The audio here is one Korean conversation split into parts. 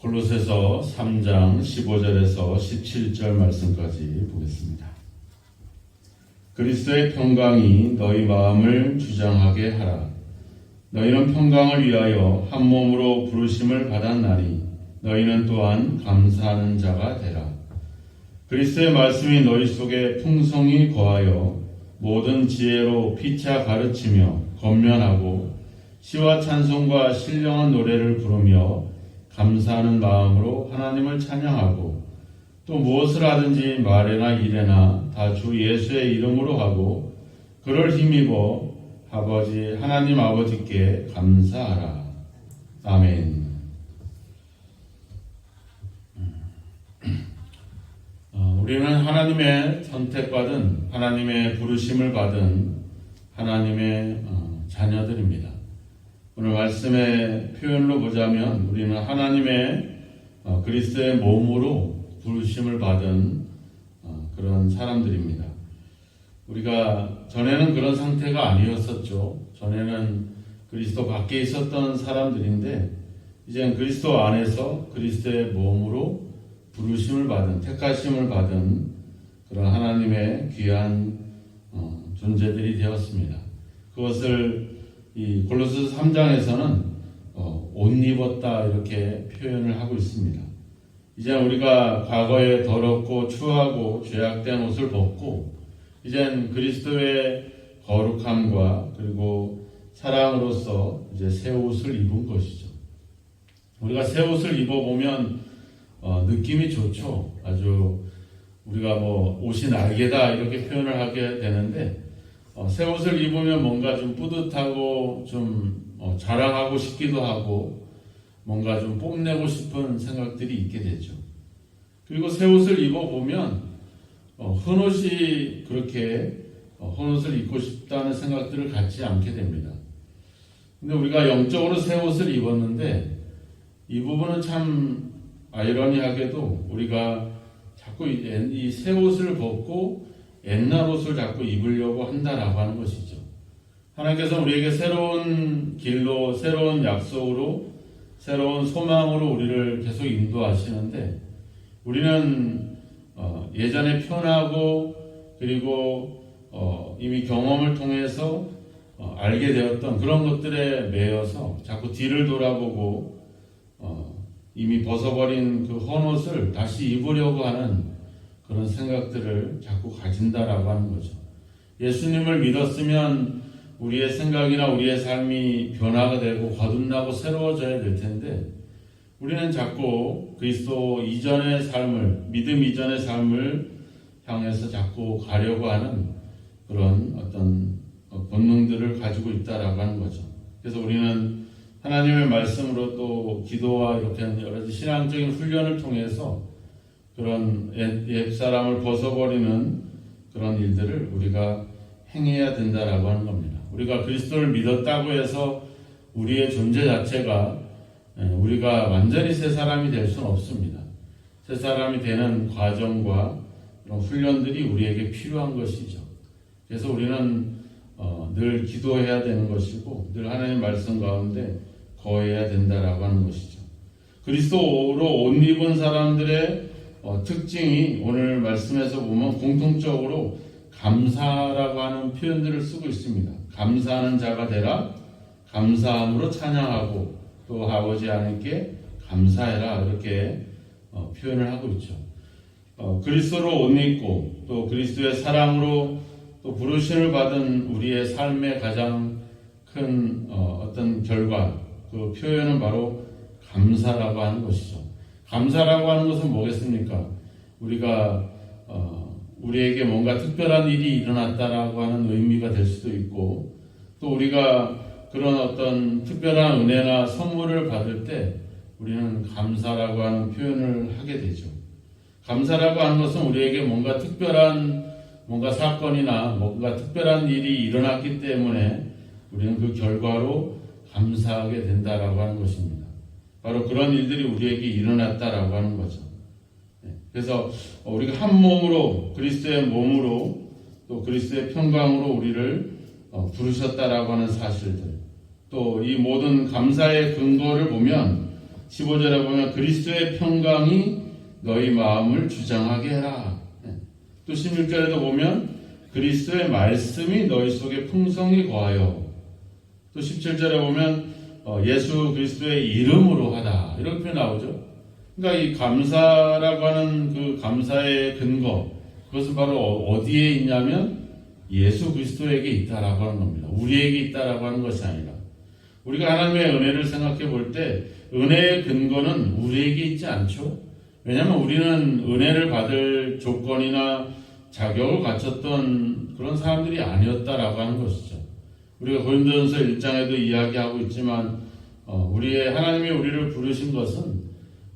골로새서 3장 15절에서 17절 말씀까지 보겠습니다. 그리스도의 평강이 너희 마음을 주장하게 하라. 너희는 평강을 위하여 한 몸으로 부르심을 받았나니 너희는 또한 감사하는 자가 되라. 그리스도의 말씀이 너희 속에 풍성히 거하여 모든 지혜로 피차 가르치며 권면하고 시와 찬송과 신령한 노래를 부르며 감사하는 마음으로 하나님을 찬양하고 또 무엇을 하든지 말에나 일에나 다 주 예수의 이름으로 하고 그를 힘입어 아버지 하나님 아버지께 감사하라. 아멘. 우리는 하나님의 선택받은 하나님의 부르심을 받은 하나님의 자녀들입니다. 오늘 말씀의 표현으로 보자면 우리는 하나님의 그리스도의 몸으로 부르심을 받은 그런 사람들입니다. 우리가 전에는 그런 상태가 아니었었죠. 전에는 그리스도 밖에 있었던 사람들인데 이제는 그리스도 안에서 그리스도의 몸으로 부르심을 받은, 택하심을 받은 그런 하나님의 귀한 존재들이 되었습니다. 그것을 이 골로새서 3장에서는 옷 입었다 이렇게 표현을 하고 있습니다. 이제 우리가 과거에 더럽고 추하고 죄악된 옷을 벗고 이젠 그리스도의 거룩함과 그리고 사랑으로서 이제 새 옷을 입은 것이죠. 우리가 새 옷을 입어보면 느낌이 좋죠. 아주 우리가 옷이 날개다 이렇게 표현을 하게 되는데 새 옷을 입으면 뭔가 좀 뿌듯하고 좀 자랑하고 싶기도 하고 뭔가 좀 뽐내고 싶은 생각들이 있게 되죠. 그리고 새 옷을 입어보면 헌옷이 그렇게 헌옷을 입고 싶다는 생각들을 갖지 않게 됩니다. 근데 우리가 영적으로 새 옷을 입었는데 이 부분은 참 아이러니하게도 우리가 자꾸 이 새 옷을 벗고 옛날 옷을 자꾸 입으려고 한다라고 하는 것이죠. 하나님께서 우리에게 새로운 길로, 새로운 약속으로, 새로운 소망으로 우리를 계속 인도하시는데 우리는 예전에 편하고 그리고 이미 경험을 통해서 알게 되었던 그런 것들에 매여서 자꾸 뒤를 돌아보고 이미 벗어버린 그 헌옷을 다시 입으려고 하는 그런 생각들을 자꾸 가진다라고 하는 거죠. 예수님을 믿었으면 우리의 생각이나 우리의 삶이 변화가 되고 거듭나고 새로워져야 될 텐데 우리는 자꾸 그리스도 이전의 삶을, 믿음 이전의 삶을 향해서 자꾸 가려고 하는 그런 어떤 본능들을 가지고 있다라고 하는 거죠. 그래서 우리는 하나님의 말씀으로 또 기도와 이렇게 여러 가지 신앙적인 훈련을 통해서 그런 옛사람을 벗어버리는 그런 일들을 우리가 행해야 된다라고 하는 겁니다. 우리가 그리스도를 믿었다고 해서 우리의 존재 자체가 우리가 완전히 새 사람이 될 수는 없습니다. 새 사람이 되는 과정과 그런 훈련들이 우리에게 필요한 것이죠. 그래서 우리는 늘 기도해야 되는 것이고 늘 하나님의 말씀 가운데 거해야 된다라고 하는 것이죠. 그리스도로 옷 입은 사람들의 특징이 오늘 말씀에서 보면 공통적으로 감사라고 하는 표현들을 쓰고 있습니다. 감사하는 자가 되라, 감사함으로 찬양하고 또 아버지 하나님께 감사해라 이렇게 표현을 하고 있죠. 그리스도로 옷 입고 또 그리스도의 사랑으로 또 부르심을 받은 우리의 삶의 가장 큰 어떤 결과 그 표현은 바로 감사라고 하는 것이죠. 감사라고 하는 것은 뭐겠습니까? 우리가 우리에게 뭔가 특별한 일이 일어났다라고 하는 의미가 될 수도 있고 또 우리가 그런 어떤 특별한 은혜나 선물을 받을 때 우리는 감사라고 하는 표현을 하게 되죠. 감사라고 하는 것은 우리에게 뭔가 특별한 뭔가 사건이나 뭔가 특별한 일이 일어났기 때문에 우리는 그 결과로 감사하게 된다라고 하는 것입니다. 바로 그런 일들이 우리에게 일어났다라고 하는 거죠. 그래서 우리가 한 몸으로 그리스도의 몸으로 또 그리스도의 평강으로 우리를 부르셨다라고 하는 사실들 또 이 모든 감사의 근거를 보면 15절에 보면 그리스도의 평강이 너희 마음을 주장하게 해라. 또 16절에도 보면 그리스도의 말씀이 너희 속에 풍성히 거하여, 또 17절에 보면 예수 그리스도의 이름으로 하다, 이런 표현 나오죠. 그러니까 이 감사라고 하는 그 감사의 근거, 그것은 바로 어디에 있냐면 예수 그리스도에게 있다라고 하는 겁니다. 우리에게 있다라고 하는 것이 아니라, 우리가 하나님의 은혜를 생각해 볼 때 은혜의 근거는 우리에게 있지 않죠. 왜냐하면 우리는 은혜를 받을 조건이나 자격을 갖췄던 그런 사람들이 아니었다라고 하는 것이죠. 우리가 고린도전서 1장에도 이야기하고 있지만 하나님이 우리를 부르신 것은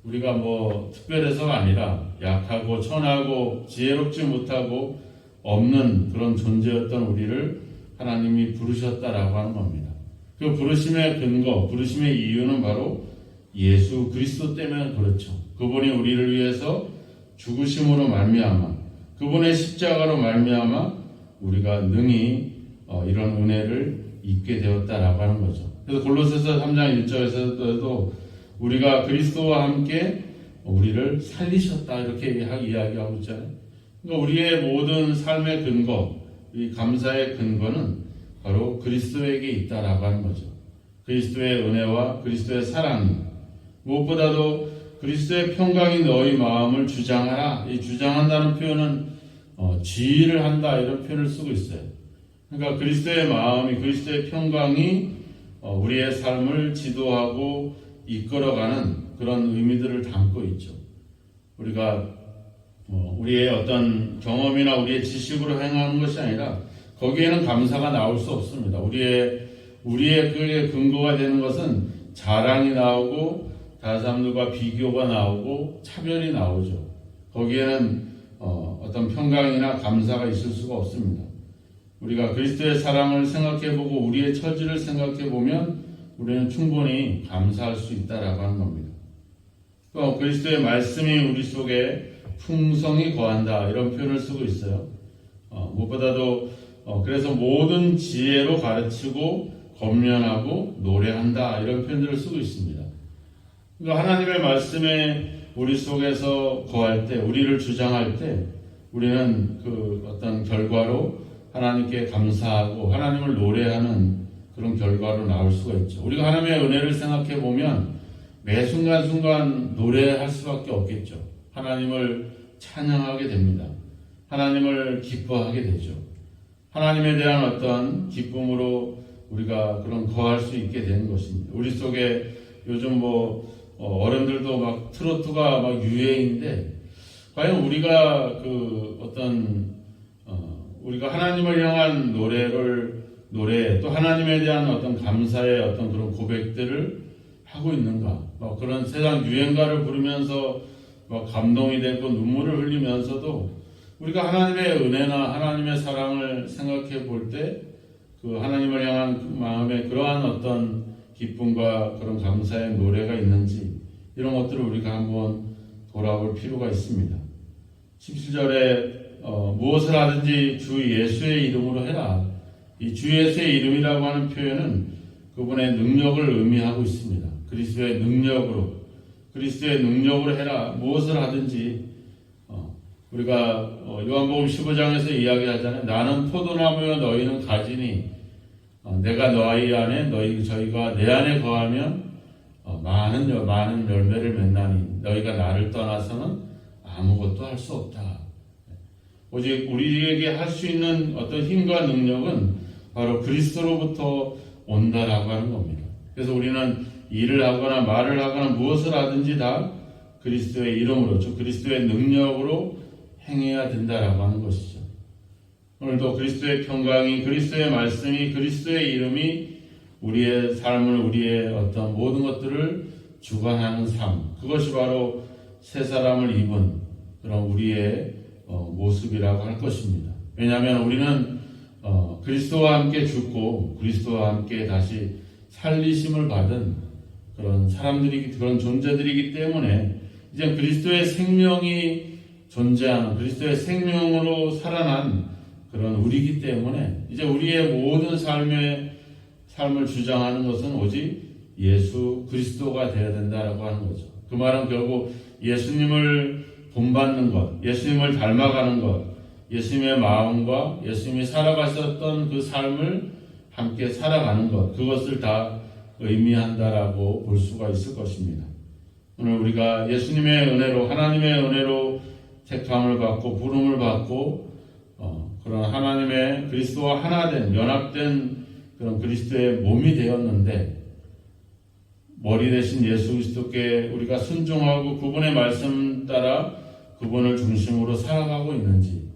우리가 뭐 특별해서가 아니라 약하고 천하고 지혜롭지 못하고 없는 그런 존재였던 우리를 하나님이 부르셨다라고 하는 겁니다. 그 부르심의 근거, 부르심의 이유는 바로 예수 그리스도 때문에 그렇죠. 그분이 우리를 위해서 죽으심으로 말미암아, 그분의 십자가로 말미암아 우리가 능히 이런 은혜를 입게 되었다라고 하는 거죠. 그래서 골로새서 3장 1절에서도 우리가 그리스도와 함께 우리를 살리셨다, 이렇게 이야기하고 있잖아요. 그러니까 우리의 모든 삶의 근거, 이 감사의 근거는 바로 그리스도에게 있다라고 하는 거죠. 그리스도의 은혜와 그리스도의 사랑이, 무엇보다도 그리스도의 평강이 너희 마음을 주장하라. 이 주장한다는 표현은 지휘를 한다, 이런 표현을 쓰고 있어요. 그러니까 그리스도의 마음이, 그리스도의 평강이 우리의 삶을 지도하고 이끌어가는 그런 의미들을 담고 있죠. 우리가 우리의 어떤 경험이나 우리의 지식으로 행하는 것이 아니라 거기에는 감사가 나올 수 없습니다. 우리의 그의 근거가 되는 것은 자랑이 나오고 다른 사람들과 비교가 나오고 차별이 나오죠. 거기에는 어떤 평강이나 감사가 있을 수가 없습니다. 우리가 그리스도의 사랑을 생각해보고 우리의 처지를 생각해보면 우리는 충분히 감사할 수 있다라고 하는 겁니다. 또 그리스도의 말씀이 우리 속에 풍성히 거한다, 이런 표현을 쓰고 있어요. 무엇보다도 그래서 모든 지혜로 가르치고 권면하고 노래한다, 이런 표현들을 쓰고 있습니다. 그러니까 하나님의 말씀에 우리 속에서 거할 때, 우리를 주장할 때 우리는 그 어떤 결과로 하나님께 감사하고 하나님을 노래하는 그런 결과로 나올 수가 있죠. 우리가 하나님의 은혜를 생각해 보면 매 순간순간 노래할 수밖에 없겠죠. 하나님을 찬양하게 됩니다. 하나님을 기뻐하게 되죠. 하나님에 대한 어떤 기쁨으로 우리가 그런 거할 수 있게 되는 것입니다. 우리 속에 요즘 어른들도 막 트로트가 막 유행인데, 과연 우리가 우리가 하나님을 향한 노래, 또 하나님에 대한 어떤 감사의 어떤 그런 고백들을 하고 있는가? 그런 세상 유행가를 부르면서 감동이 되고 눈물을 흘리면서도 우리가 하나님의 은혜나 하나님의 사랑을 생각해 볼 때 그 하나님을 향한 마음에 그러한 어떤 기쁨과 그런 감사의 노래가 있는지, 이런 것들을 우리가 한번 돌아볼 필요가 있습니다. 17절에 무엇을 하든지 주 예수의 이름으로 해라. 이 주 예수의 이름이라고 하는 표현은 그분의 능력을 의미하고 있습니다. 그리스도의 능력으로 해라. 무엇을 하든지. 우리가 요한복음 15장에서 이야기하잖아요. 나는 포도나무여 너희는 가지니 내가 너희 안에 저희가 내 안에 거하면 많은 열매를 맺나니 너희가 나를 떠나서는 아무것도 할 수 없다. 오직 우리에게 할 수 있는 어떤 힘과 능력은 바로 그리스도로부터 온다라고 하는 겁니다. 그래서 우리는 일을 하거나 말을 하거나 무엇을 하든지 다 그리스도의 이름으로, 즉 그리스도의 능력으로 행해야 된다라고 하는 것이죠. 오늘도 그리스도의 평강이, 그리스도의 말씀이, 그리스도의 이름이 우리의 삶을, 우리의 어떤 모든 것들을 주관하는 삶, 그것이 바로 새 사람을 입은 그런 우리의 모습이라고 할 것입니다. 왜냐하면 우리는 그리스도와 함께 죽고 그리스도와 함께 다시 살리심을 받은 그런 그런 존재들이기 때문에 이제 그리스도의 생명이 존재하는, 그리스도의 생명으로 살아난 그런 우리이기 때문에 이제 우리의 모든 삶을 주장하는 것은 오직 예수 그리스도가 되어야 된다라고 하는 거죠. 그 말은 결국 예수님을 본받는 것, 예수님을 닮아가는 것, 예수님의 마음과 예수님이 살아가셨던 그 삶을 함께 살아가는 것, 그것을 다 의미한다라고 볼 수가 있을 것입니다. 오늘 우리가 예수님의 은혜로, 하나님의 은혜로 택함을 받고 부름을 받고 그런 하나님의 그리스도와 하나된, 연합된 그런 그리스도의 몸이 되었는데, 머리 대신 예수 그리스도께 우리가 순종하고 그분의 말씀 따라 그분을 중심으로 살아가고 있는지,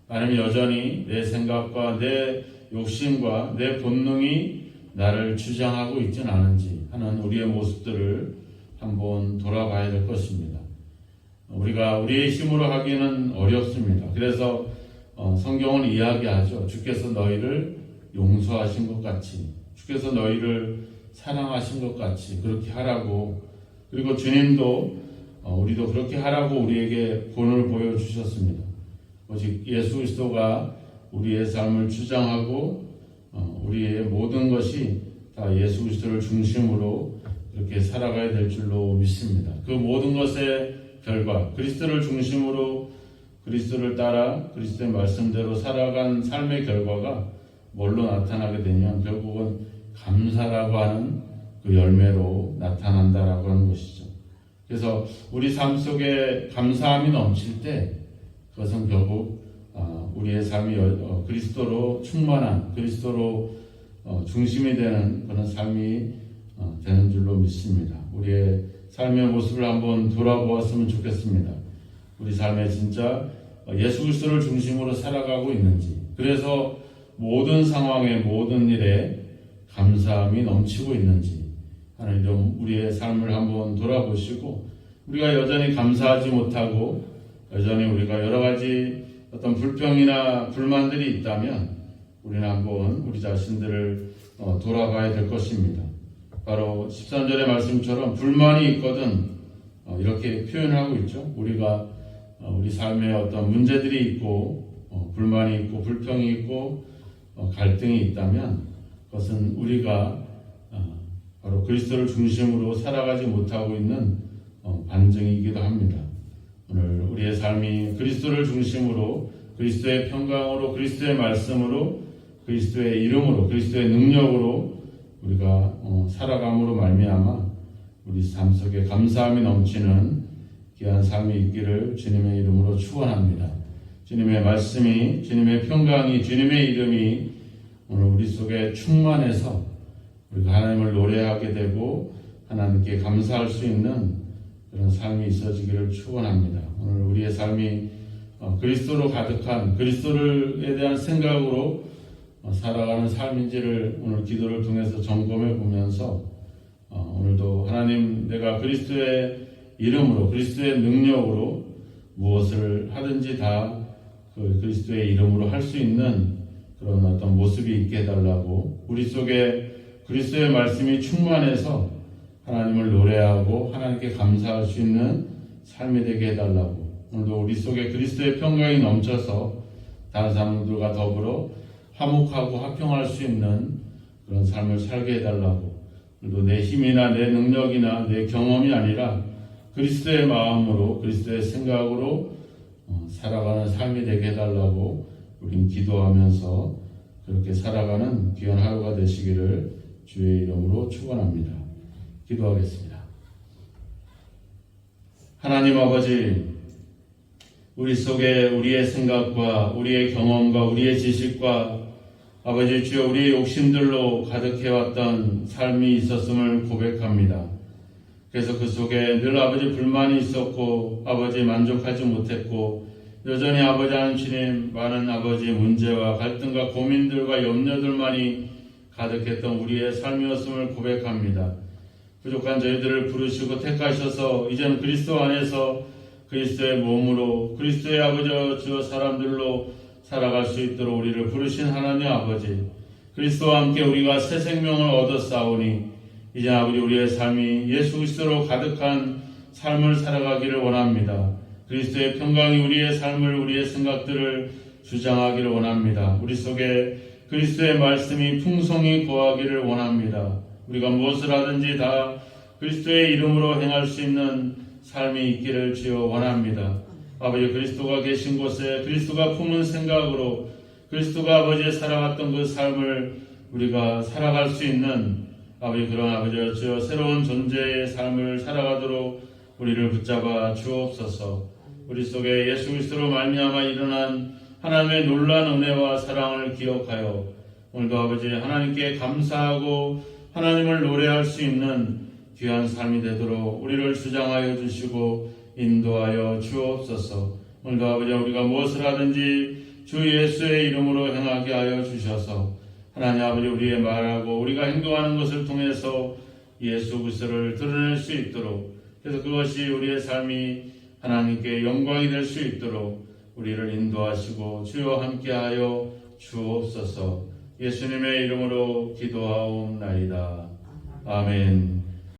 아니면 여전히 내 생각과 내 욕심과 내 본능이 나를 주장하고 있지는 않은지 하는 우리의 모습들을 한번 돌아봐야 될 것입니다. 우리가 우리의 힘으로 하기는 어렵습니다. 그래서 성경은 이야기하죠. 주께서 너희를 용서하신 것 같이, 주께서 너희를 사랑하신 것 같이 그렇게 하라고, 그리고 주님도 우리도 그렇게 하라고 우리에게 본을 보여주셨습니다. 오직 예수 그리스도가 우리의 삶을 주장하고 우리의 모든 것이 다 예수 그리스도를 중심으로 이렇게 살아가야 될 줄로 믿습니다. 그 모든 것의 결과, 그리스도를 중심으로 그리스도를 따라 그리스도의 말씀대로 살아간 삶의 결과가 뭘로 나타나게 되면 결국은 감사라고 하는 그 열매로 나타난다라고 하는 것이죠. 그래서 우리 삶 속에 감사함이 넘칠 때 그것은 결국 우리의 삶이 그리스도로 충만한, 그리스도로 중심이 되는 그런 삶이 되는 줄로 믿습니다. 우리의 삶의 모습을 한번 돌아보았으면 좋겠습니다. 우리 삶에 진짜 예수 그리스도를 중심으로 살아가고 있는지, 그래서 모든 상황에 모든 일에 감사함이 넘치고 있는지 하는 좀 우리의 삶을 한번 돌아보시고, 우리가 여전히 감사하지 못하고 여전히 우리가 여러 가지 어떤 불평이나 불만들이 있다면 우리는 한번 우리 자신들을 돌아봐야 될 것입니다. 바로 13절의 말씀처럼 불만이 있거든 이렇게 표현하고 있죠. 우리가 우리 삶에 어떤 문제들이 있고 불만이 있고 불평이 있고 갈등이 있다면 그것은 우리가 바로 그리스도를 중심으로 살아가지 못하고 있는 반증이기도 합니다. 오늘 우리의 삶이 그리스도를 중심으로, 그리스도의 평강으로, 그리스도의 말씀으로, 그리스도의 이름으로, 그리스도의 능력으로 우리가 살아감으로 말미암아 우리 삶 속에 감사함이 넘치는 귀한 삶이 있기를 주님의 이름으로 축원합니다. 주님의 말씀이, 주님의 평강이, 주님의 이름이 오늘 우리 속에 충만해서 우리가 하나님을 노래하게 되고 하나님께 감사할 수 있는 그런 삶이 있어지기를 축원합니다. 오늘 우리의 삶이 그리스도로 가득한, 그리스도에 대한 생각으로 살아가는 삶인지를 오늘 기도를 통해서 점검해 보면서 오늘도 하나님, 내가 그리스도의 이름으로, 그리스도의 능력으로 무엇을 하든지 다 그 그리스도의 이름으로 할 수 있는 그런 어떤 모습이 있게 해달라고, 우리 속에 그리스도의 말씀이 충만해서 하나님을 노래하고 하나님께 감사할 수 있는 삶이 되게 해달라고, 오늘도 우리 속에 그리스도의 평강이 넘쳐서 다른 사람들과 더불어 화목하고 화평할 수 있는 그런 삶을 살게 해달라고, 오늘도 내 힘이나 내 능력이나 내 경험이 아니라 그리스도의 마음으로, 그리스도의 생각으로 살아가는 삶이 되게 해달라고 우린 기도하면서 그렇게 살아가는 귀한 하루가 되시기를 주의 이름으로 축원합니다. 기도하겠습니다. 하나님 아버지, 우리 속에 우리의 생각과 우리의 경험과 우리의 지식과 아버지 주여 우리의 욕심들로 가득해왔던 삶이 있었음을 고백합니다. 그래서 그 속에 늘 아버지 불만이 있었고 아버지 만족하지 못했고 여전히 아버지 하나님 많은 아버지 문제와 갈등과 고민들과 염려들만이 가득했던 우리의 삶이었음을 고백합니다. 부족한 저희들을 부르시고 택하셔서 이제는 그리스도 안에서 그리스도의 몸으로 그리스도의 아버지 주어 사람들로 살아갈 수 있도록 우리를 부르신 하나님 아버지, 그리스도와 함께 우리가 새 생명을 얻었사오니 이제 아버지 우리의 삶이 예수 그리스도로 가득한 삶을 살아가기를 원합니다. 그리스도의 평강이 우리의 삶을, 우리의 생각들을 주장하기를 원합니다. 우리 속에 그리스도의 말씀이 풍성히 거하기를 원합니다. 우리가 무엇을 하든지 다 그리스도의 이름으로 행할 수 있는 삶이 있기를 주여 원합니다. 아버지, 그리스도가 계신 곳에 그리스도가 품은 생각으로 그리스도가 아버지 살아갔던 그 삶을 우리가 살아갈 수 있는 아버지, 그런 아버지 주여 새로운 존재의 삶을 살아가도록 우리를 붙잡아 주옵소서. 우리 속에 예수 그리스도로 말미암아 일어난 하나님의 놀라운 은혜와 사랑을 기억하여 오늘도 아버지 하나님께 감사하고 하나님을 노래할 수 있는 귀한 삶이 되도록 우리를 주장하여 주시고 인도하여 주옵소서. 오늘도 아버지 우리가 무엇을 하든지 주 예수의 이름으로 행하게 하여 주셔서 하나님 아버지 우리의 말하고 우리가 행동하는 것을 통해서 예수 그리스도를 드러낼 수 있도록, 그래서 그것이 우리의 삶이 하나님께 영광이 될 수 있도록 우리를 인도하시고 주여 함께하여 주옵소서. 예수님의 이름으로 기도하옵나이다. 아멘.